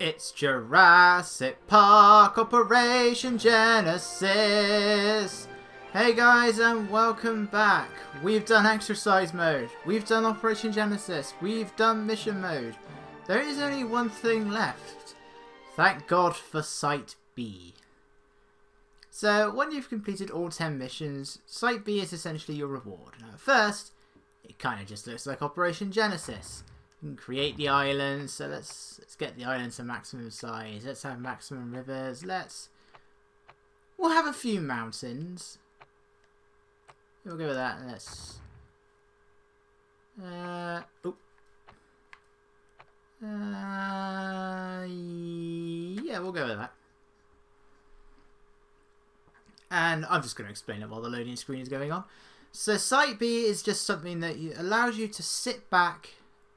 It's Jurassic Park Operation Genesis! Hey guys, and welcome back. We've done exercise mode, we've done Operation Genesis, we've done mission mode. There is only one thing left. Thank God for Site B. So, when you've completed all 10 missions, Site B is essentially your reward. Now, at first, it kind of just looks like Operation Genesis. You can create the islands, so let's get the islands to maximum size. Let's have maximum rivers. We'll have a few mountains. We'll go with that. And yeah, we'll go with that. And I'm just going to explain it while the loading screen is going on. So Site B is just something that allows you to sit back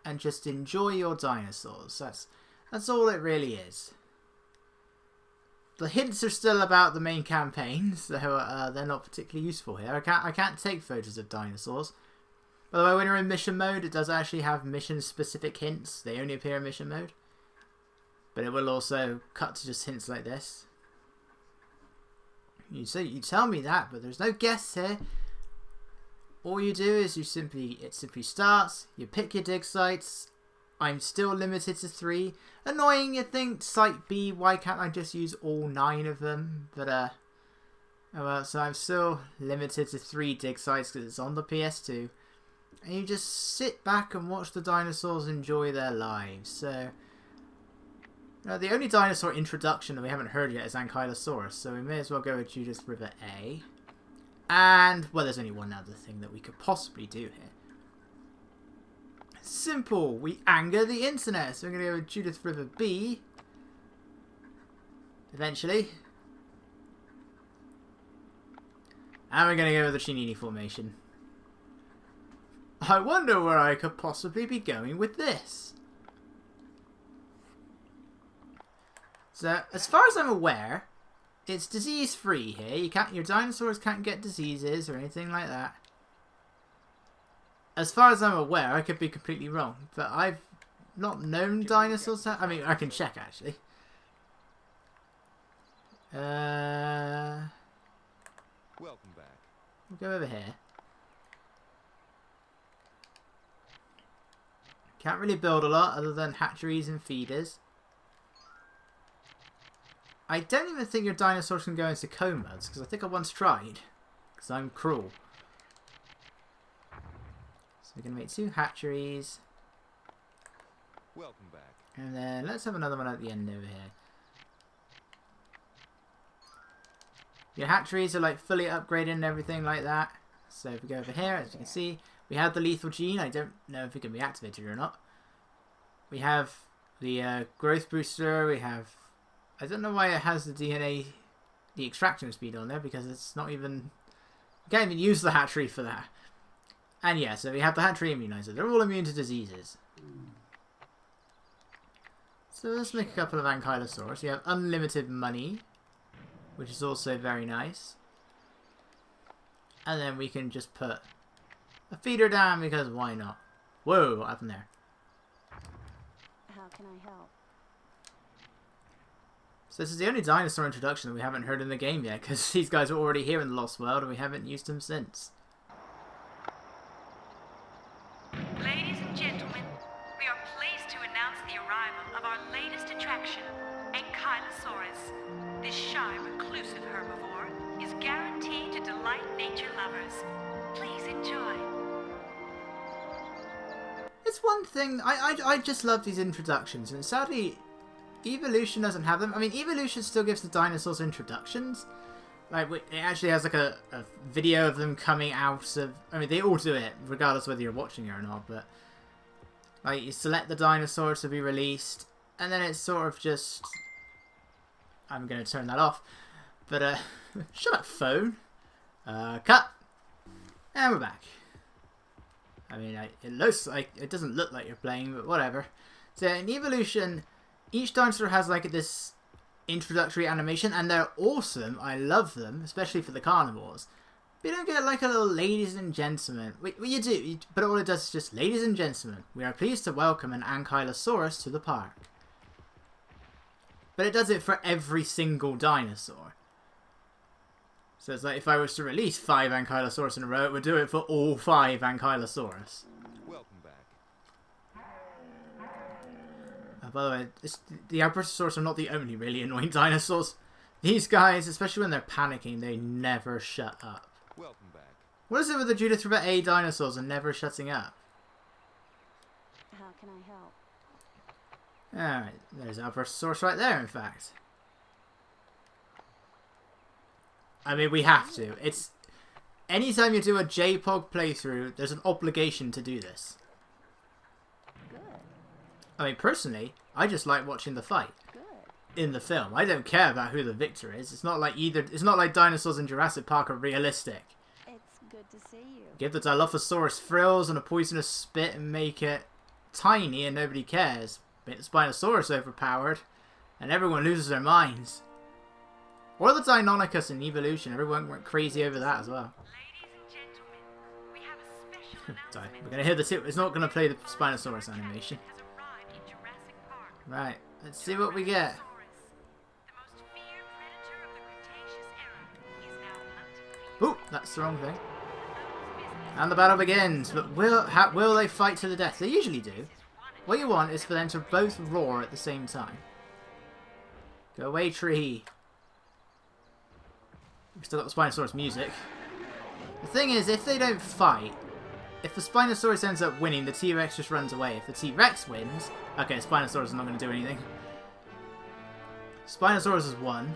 and just enjoy your dinosaurs. That's all it really is. The hints are still about the main campaign, so they're not particularly useful here. I can't take photos of dinosaurs. By the way, when you're in mission mode, it does actually have mission-specific hints. They only appear in mission mode. But it will also cut to just hints like this. You tell me that, but there's no guess here. All you do is it simply starts, you pick your dig sites. I'm still limited to 3. Annoying, you think, Site B, why can't I just use all 9 of them? But, oh well, so I'm still limited to 3 dig sites because it's on the PS2. And you just sit back and watch the dinosaurs enjoy their lives. So, the only dinosaur introduction that we haven't heard yet is Ankylosaurus, so we may as well go with Judith River A. And, well, there's only one other thing that we could possibly do here. Simple. We anger the internet. So we're going to go with Judith River B. Eventually. And we're going to go with the Chinini Formation. I wonder where I could possibly be going with this. So, as far as I'm aware, it's disease-free here. Your dinosaurs can't get diseases or anything like that. As far as I'm aware, I could be completely wrong, but I've not known dinosaurs to... I mean, I can check, actually. Welcome back. We'll go over here. Can't really build a lot other than hatcheries and feeders. I don't even think your dinosaurs can go into comas, because I think I once tried. Because I'm cruel. So we're going to make 2 hatcheries. Welcome back. And then let's have another one at the end over here. Your hatcheries are like fully upgraded and everything like that. So if we go over here, as you can see, we have the lethal gene. I don't know if it can be activated or not. We have the growth booster. We have... I don't know why it has the DNA, the extraction speed on there, because it's not even... You can't even use the hatchery for that. And yeah, so we have the hatchery immunizer. They're all immune to diseases. So let's make a couple of Ankylosaurus. You have unlimited money, which is also very nice. And then we can just put a feeder down, because why not? Whoa, what happened there? How can I help? So this is the only dinosaur introduction that we haven't heard in the game yet, because these guys are already here in the Lost World and we haven't used them since. Ladies and gentlemen, we are pleased to announce the arrival of our latest attraction, Ankylosaurus. This shy, reclusive herbivore is guaranteed to delight nature lovers. Please enjoy. It's one thing, I just love these introductions, and sadly Evolution doesn't have them. I mean, Evolution still gives the dinosaurs introductions. Like, it actually has like a video of them coming out of... I mean, they all do it, regardless of whether you're watching it or not, but... Like, you select the dinosaur to be released, and then it's sort of just... I'm going to turn that off. But, shut up, phone. Cut. And we're back. I mean, it looks like... It doesn't look like you're playing, but whatever. So, in Evolution... Each dinosaur has like this introductory animation, and they're awesome. I love them, especially for the carnivores. But you don't get like a little ladies and gentlemen. Well, you do, but all it does is just, ladies and gentlemen, we are pleased to welcome an Ankylosaurus to the park. But it does it for every single dinosaur. So it's like if I was to release 5 Ankylosaurus in a row, it would do it for all 5 Ankylosaurus. Welcome back. By the way, the Albertosaurus are not the only really annoying dinosaurs. These guys, especially when they're panicking, they never shut up. Welcome back. What is it with the Judithroba A dinosaurs and never shutting up? How can I help? Alright, there's Albertosaurus right there, in fact. I mean, we have to. It's... Anytime you do a JPOG playthrough, there's an obligation to do this. Good. I mean, personally, I just like watching the fight. Good. In the film. I don't care about who the victor is. It's not like it's not like dinosaurs in Jurassic Park are realistic. It's good to see you. Give the Dilophosaurus frills and a poisonous spit and make it tiny and nobody cares. Make the Spinosaurus overpowered and everyone loses their minds. Or the Deinonychus in Evolution. Everyone went crazy over that as well. Ladies and gentlemen, we have a special Sorry, announcement. we're going to hear the tip. It's not going to play the Spinosaurus animation. Has arrived in Jurassic Park. Right, let's see what we get. The most feared predator of the Cretaceous era is now hunting people. Ooh, that's the wrong thing. Those business And the battle begins. But will they fight to the death? They usually do. What you want is for them to both roar at the same time. Go away, tree. We've still got the Spinosaurus music. The thing is, if they don't fight, if the Spinosaurus ends up winning, the T-Rex just runs away. If the T-Rex wins... Okay, Spinosaurus is not going to do anything. Spinosaurus has won.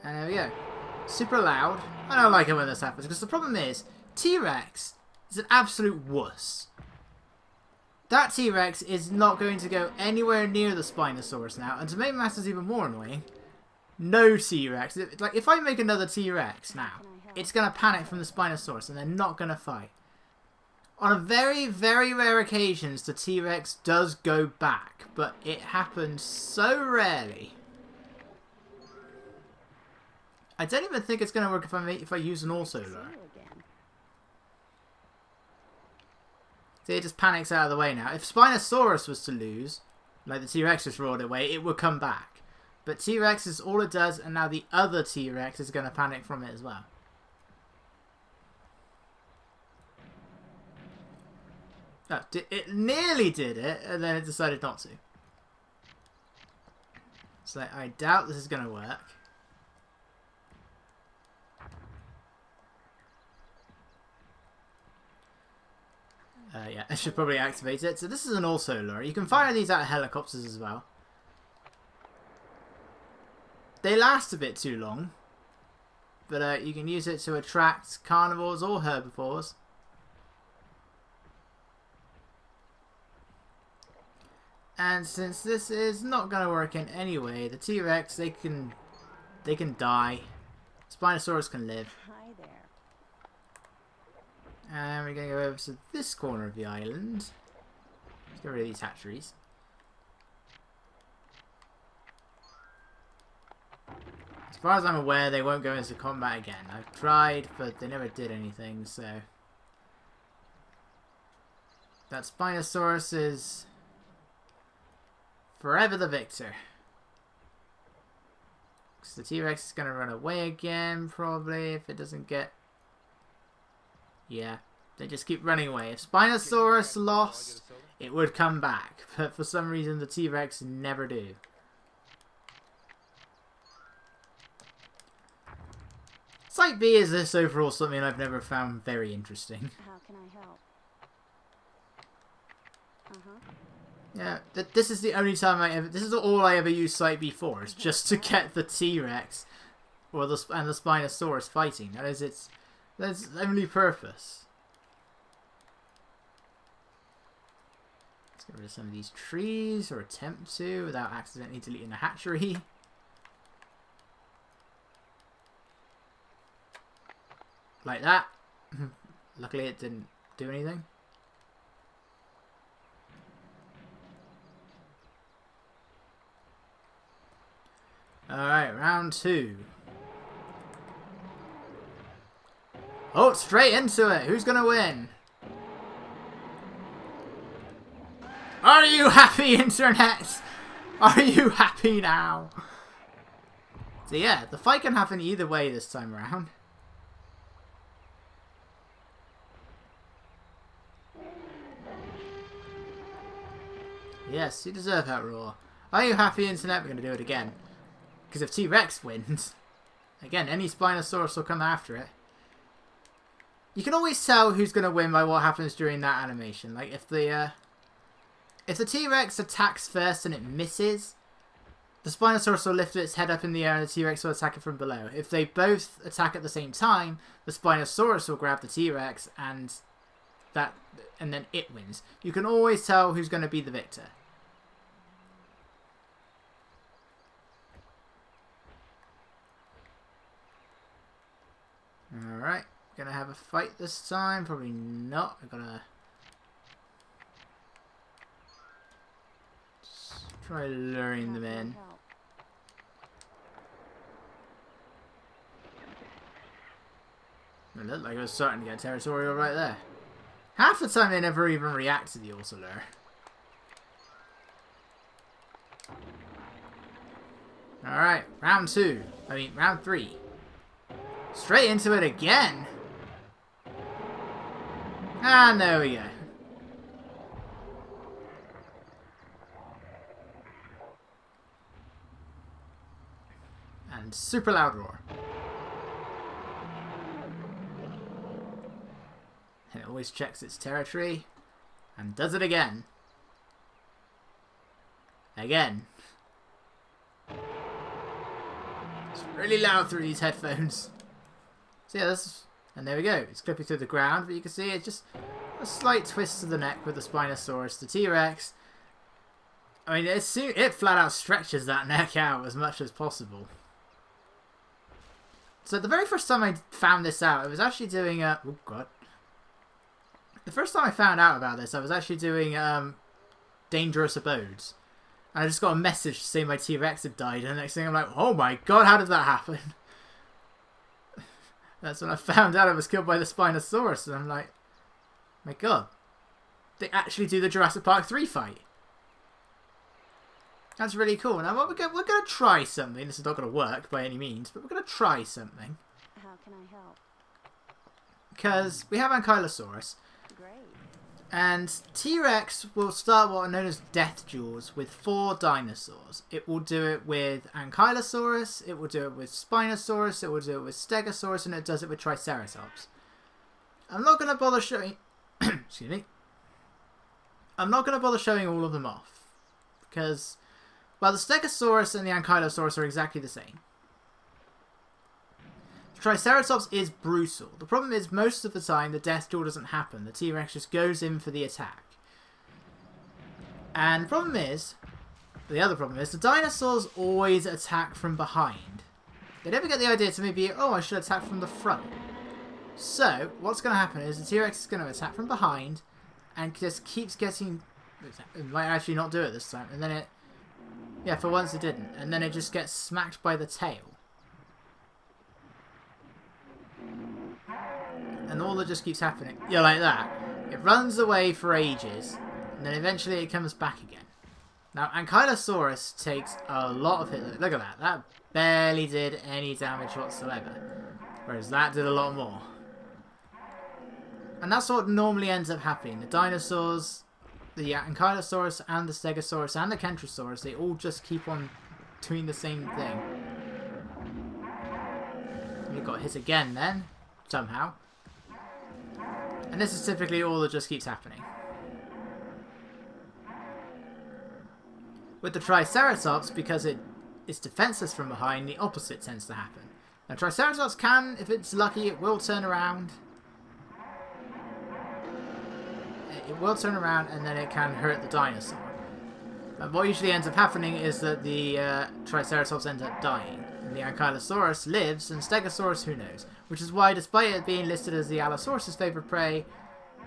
And there we go. Super loud. I don't like it when this happens, because the problem is, T-Rex is an absolute wuss. That T-Rex is not going to go anywhere near the Spinosaurus now, and to make matters even more annoying, no T-Rex. Like, if I make another T-Rex now, it's going to panic from the Spinosaurus, and they're not going to fight. On very, very rare occasions, the T-Rex does go back, but it happens so rarely. I don't even think it's going to work if I use an also lure. See you again. See, it just panics out of the way now. If Spinosaurus was to lose, like the T-Rex just roared away, it would come back. But T-Rex is all it does, and now the other T-Rex is going to panic from it as well. Oh, it nearly did it, and then it decided not to. So I doubt this is going to work. Yeah, I should probably activate it. So this is an also lure. You can fire these out of helicopters as well. They last a bit too long. But you can use it to attract carnivores or herbivores. And since this is not going to work in any way, the T-Rex, they can die. Spinosaurus can live. Hi there. And we're going to go over to this corner of the island. Let's get rid of these hatcheries. As far as I'm aware, they won't go into combat again. I've tried, but they never did anything, so... That Spinosaurus is... forever the victor. Because the T-Rex is going to run away again, probably, if it doesn't get... Yeah, they just keep running away. If Spinosaurus lost, it would come back. But for some reason, the T-Rex never do. Site B is this overall something I've never found very interesting. How can I help? Yeah, this is the only time this is all I ever use Site B for. Is just to get the T-Rex or the Spinosaurus fighting. That is its only purpose. Let's get rid of some of these trees, or attempt to, without accidentally deleting a hatchery. Like that. Luckily it didn't do anything. Alright, round 2. Oh, straight into it! Who's gonna win? Are you happy, Internet? Are you happy now? So yeah, the fight can happen either way this time around. Yes, you deserve that roar. Are you happy, Internet? We're going to do it again. Because if T-Rex wins, again, any Spinosaurus will come after it. You can always tell who's going to win by what happens during that animation. Like, if the T-Rex attacks first and it misses, the Spinosaurus will lift its head up in the air and the T-Rex will attack it from below. If they both attack at the same time, the Spinosaurus will grab the T-Rex and then it wins. You can always tell who's going to be the victor. Alright, gonna have a fight this time. Probably not. I'm gonna try luring them in. It looked like it was starting to get territorial right there. Half the time they never even react to the auto lure. Alright, round 3. Straight into it again. And there we go. And super loud roar. And it always checks its territory. And does it again. Again. It's really loud through these headphones. So yeah, and there we go. It's clipping through the ground, but you can see it's just a slight twist to the neck with the Spinosaurus. The T-Rex, I mean, it flat out stretches that neck out as much as possible. So the very first time I found this out, I was actually doing oh god. The first time I found out about this, I was actually doing Dangerous Abodes. And I just got a message to say my T-Rex had died, and the next thing I'm like, oh my god, how did that happen? That's when I found out I was killed by the Spinosaurus, and I'm like, my god, they actually do the Jurassic Park 3 fight. That's really cool. Now we're going to try something. This is not going to work by any means, but we're going to try something. How can I help? Because we have Ankylosaurus. Great. And T-Rex will start what are known as death duels with 4 dinosaurs. It will do it with Ankylosaurus, it will do it with Spinosaurus, it will do it with Stegosaurus, and it does it with Triceratops. I'm not going to bother showing... excuse me. I'm not going to bother showing all of them off. Because, well, the Stegosaurus and the Ankylosaurus are exactly the same. Triceratops is brutal. The problem is most of the time the death duel doesn't happen. The T-Rex just goes in for the attack. And the other problem is, the dinosaurs always attack from behind. They never get the idea to maybe, oh, I should attack from the front. So, what's going to happen is the T-Rex is going to attack from behind and just keeps getting... It might actually not do it this time. And then it... Yeah, for once it didn't. And then it just gets smacked by the tail. And all that just keeps happening. Yeah, like that. It runs away for ages, and then eventually it comes back again. Now, Ankylosaurus takes a lot of hits. Look at that. That barely did any damage whatsoever. Whereas that did a lot more. And that's what normally ends up happening. The dinosaurs, the Ankylosaurus and the Stegosaurus and the Kentrosaurus, they all just keep on doing the same thing. You got hit again then, somehow. And this is typically all that just keeps happening. With the Triceratops, because it is defenseless from behind, the opposite tends to happen. Now Triceratops can, if it's lucky, it will turn around. It will turn around and then it can hurt the dinosaur. But what usually ends up happening is that the Triceratops ends up dying. And the Ankylosaurus lives, and Stegosaurus, who knows? Which is why, despite it being listed as the Allosaurus' favourite prey,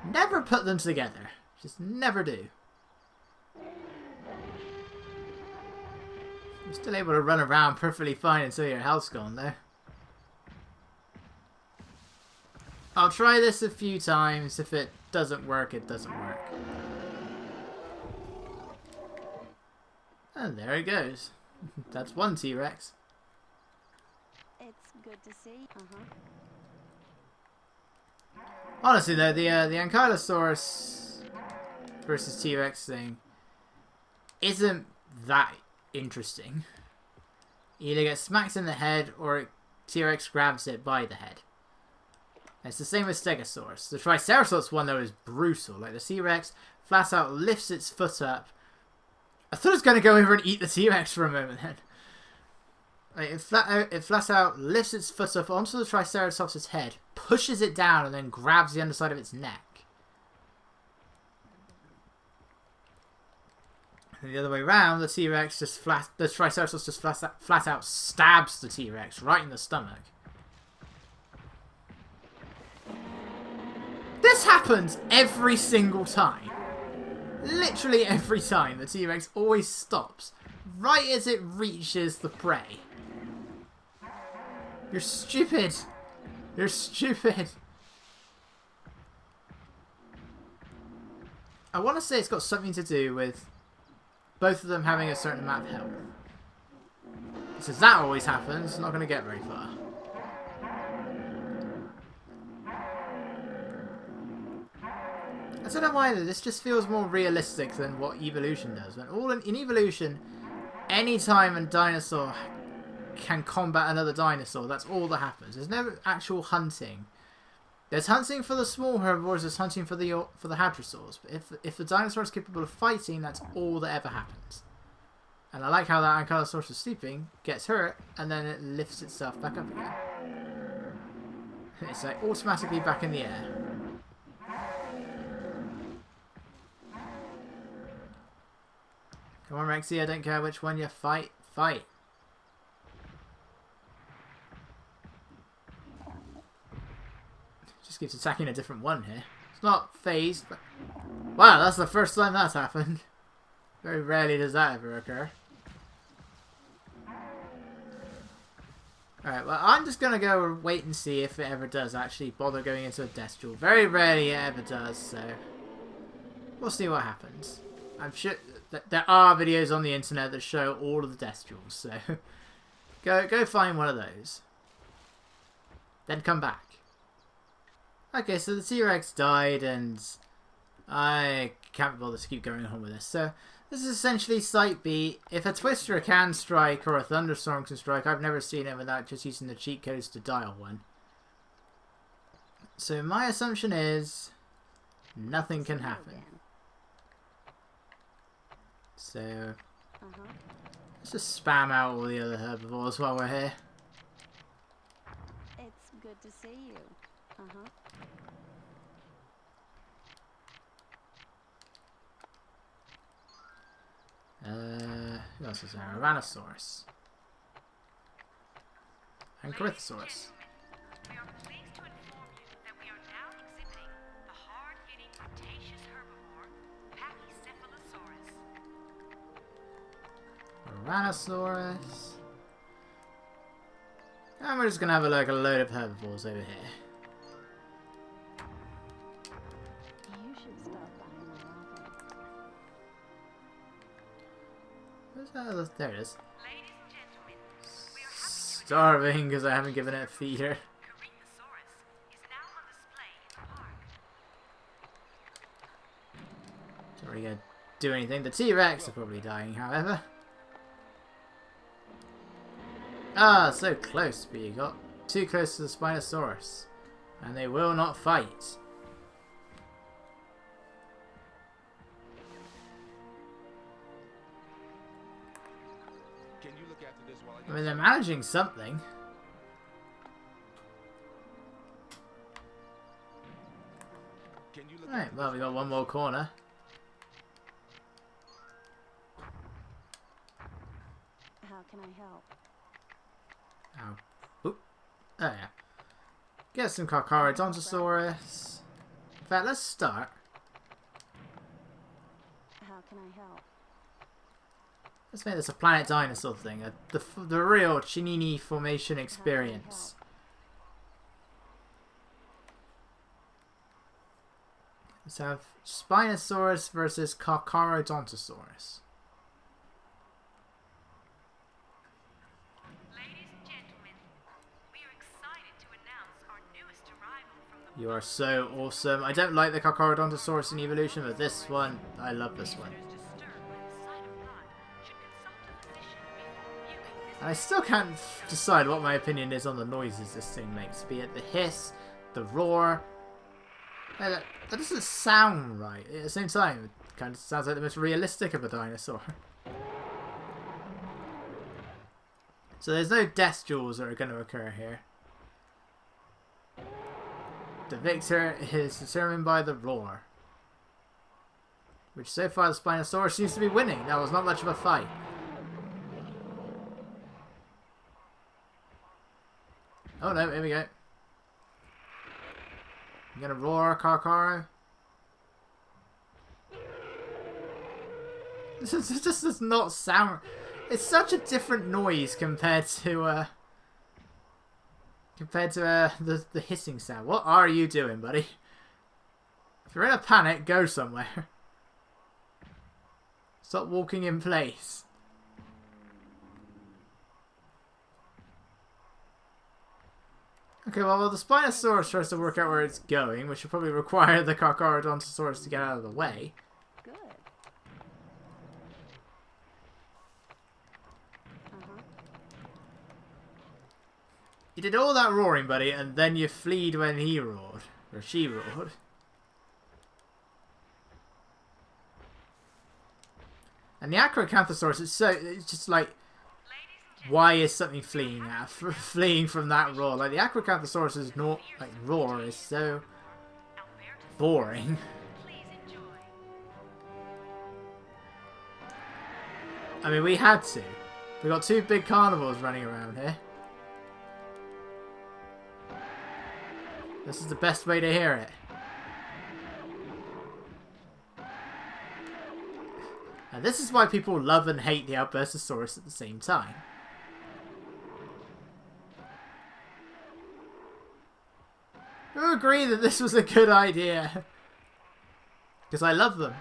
never put them together. Just never do. You're still able to run around perfectly fine until your health's gone, though. I'll try this a few times. If it doesn't work, it doesn't work. And there it goes. That's one T-Rex. It's good to see. Honestly though, the Ankylosaurus versus T-Rex thing isn't that interesting. You either get smacked in the head or T-Rex grabs it by the head. And it's the same with Stegosaurus. The Triceratops one though is brutal. Like the T-Rex flat out lifts its foot up. I thought it was going to go over and eat the T-Rex for a moment then. Like, it flat out lifts its foot up onto the Triceratops' head, pushes it down, and then grabs the underside of its neck. And the other way around, the Triceratops just flat out stabs the T-Rex right in the stomach. This happens every single time. Literally every time. The T-Rex always stops right as it reaches the prey. You're stupid. You're stupid. I want to say it's got something to do with both of them having a certain amount of health. Since that always happens, it's not going to get very far. I don't know why, this just feels more realistic than what Evolution does. When in Evolution, any time a dinosaur can combat another dinosaur, that's all that happens. There's no actual hunting. There's hunting for the small herbivores, there's hunting for the hadrosaurs. But if the dinosaur is capable of fighting, that's all that ever happens. And I like how that Ankylosaurus is sleeping, gets hurt, and then it lifts itself back up again. It's like automatically back in the air. Come on, Rexy, I don't care which one you fight. Fight. Just keeps attacking a different one here. It's not phased, but... Wow, that's the first time that's happened. Very rarely does that ever occur. Alright, well, I'm just going to go wait and see if it ever does actually bother going into a death duel. Very rarely it ever does, so... We'll see what happens. I'm sure that there are videos on the internet that show all of the death duels, so... go find one of those. Then come back. Okay, so the T-Rex died, and... I can't be bothered to keep going on with this, so... This is essentially Site B. If a Twister can strike or a Thunderstorm can strike, I've never seen it without just using the cheat codes to dial one. So my assumption is nothing can happen. So let's just spam out all the other herbivores while we're here. It's good to see you. Who else is there? Tyrannosaurus. And Corythosaurus. We are pleased to inform you that we are now exhibiting the hard-hitting Cretaceous herbivore, Pachycephalosaurus. Tyrannosaurus. And we're just gonna have a load of herbivores over here. You should stop by more often. Where's that other? There it is. Ladies and gentlemen, we are happy to Starving because I haven't given it a feeder. Corythosaurus is now on display in the park. It's not really gonna do anything. The T-Rex are probably dying, however. Ah, so close, but you got too close to the Spinosaurus. And they will not fight. Can you look after this while I mean, they're managing something. Can you look Right, after well, we got one more corner. How can I help? Oh. Oop. Oh, yeah. Get some Carcharodontosaurus. In fact, let's start. How can I help? Let's make this a planet dinosaur thing. The real Chinini formation experience. Let's have Spinosaurus versus Carcharodontosaurus. You are so awesome. I don't like the Carcharodontosaurus in evolution, but this one, I love this one. And I still can't decide what my opinion is on the noises this thing makes, be it the hiss, the roar. That doesn't sound right. At the same time, it kind of sounds like the most realistic of a dinosaur. So there's no death duels that are going to occur here. The victor is determined by the roar. Which so far the Spinosaurus seems to be winning. That was not much of a fight. Oh no, here we go. I'm gonna roar, Carcharo. This just does not sound... It's such a different noise compared to the hissing sound. What are you doing, buddy? If you're in a panic, go somewhere. Stop walking in place. Okay, well, the Spinosaurus tries to work out where it's going, which will probably require the Carcharodontosaurus to get out of the way. Good. You did all that roaring, buddy, and then you fleed when he roared. Or she roared. And the Acrocanthosaurus, it's just like, why is something fleeing fleeing from that roar? Like the Acrocanthosaurus' roar is so boring. I mean, we had to. We got two big carnivores running around here. This is the best way to hear it. And this is why people love and hate the Albertosaurus at the same time. Who agree that this was a good idea? Because I love them.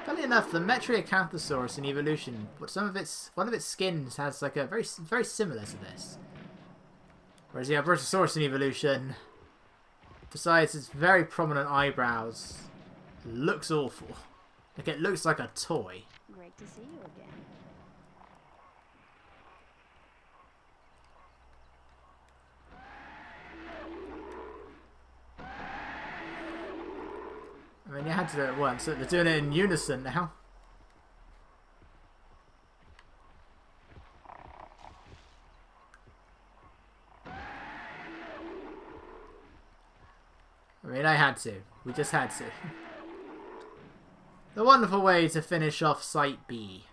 Funny enough, the Metriacanthosaurus in evolution, one of its skins has like a very similar to this. Whereas the Albertosaurus in evolution, besides its very prominent eyebrows, looks awful. Like it looks like a toy. Great to see you again. I mean, you had to do it once, so they're doing it in unison now. I mean, I had to. We just had to. The wonderful way to finish off Site B.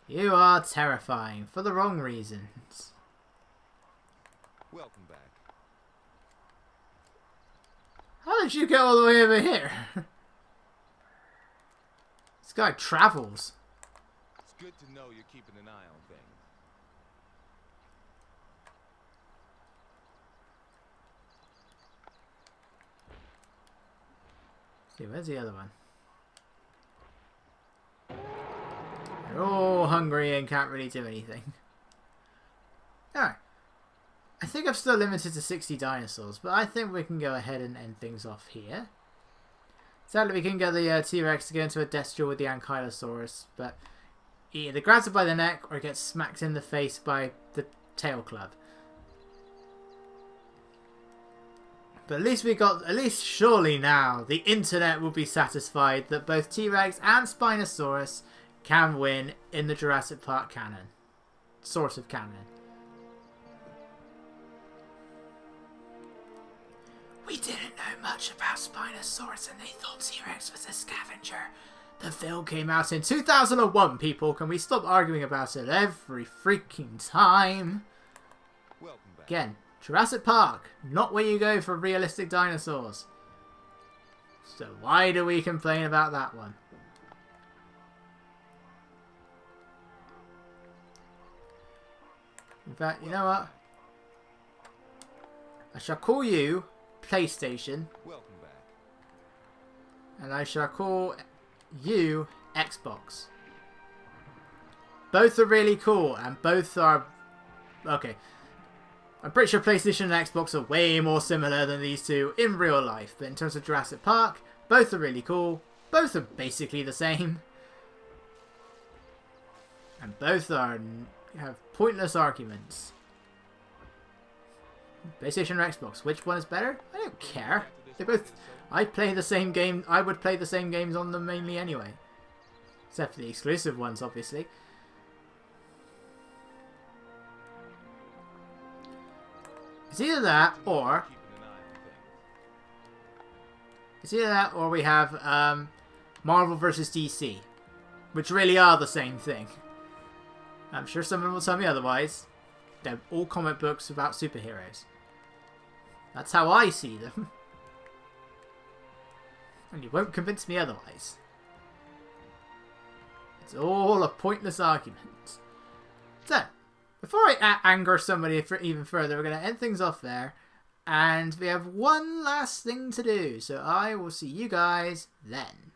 You are terrifying for the wrong reasons. Welcome back. How did you get all the way over here? This guy travels. It's good to know you're keeping an eye on things. See, where's the other one? They're all hungry and can't really do anything. Alright. I think I'm still limited to 60 dinosaurs, but I think we can go ahead and end things off here. Sadly, we can get the T.Rex to go into a death duel with the Ankylosaurus, but he either grabs it by the neck or gets smacked in the face by the tail club. But at least surely now, the internet will be satisfied that both T-Rex and Spinosaurus can win in the Jurassic Park canon. Sort of canon. We didn't know much about Spinosaurus and they thought T-Rex was a scavenger. The film came out in 2001, people. Can we stop arguing about it every freaking time? Welcome back. Again, Jurassic Park, not where you go for realistic dinosaurs. So why do we complain about that one? In fact, you know what? I shall call you PlayStation. Welcome back. And I shall call you Xbox. Both are really cool, and both are... Okay. I'm pretty sure PlayStation and Xbox are way more similar than these two in real life, but in terms of Jurassic Park, both are really cool. Both are basically the same. And both have pointless arguments. PlayStation or Xbox, which one is better? I don't care. They both... I play the same game. I would play the same games on them mainly anyway. Except for the exclusive ones, obviously. It's either that or... It's either that or we have Marvel vs. DC. Which really are the same thing. I'm sure someone will tell me otherwise. They're all comic books about superheroes. That's how I see them. And you won't convince me otherwise. It's all a pointless argument. So, before I anger somebody even further, we're going to end things off there. And we have one last thing to do. So I will see you guys then.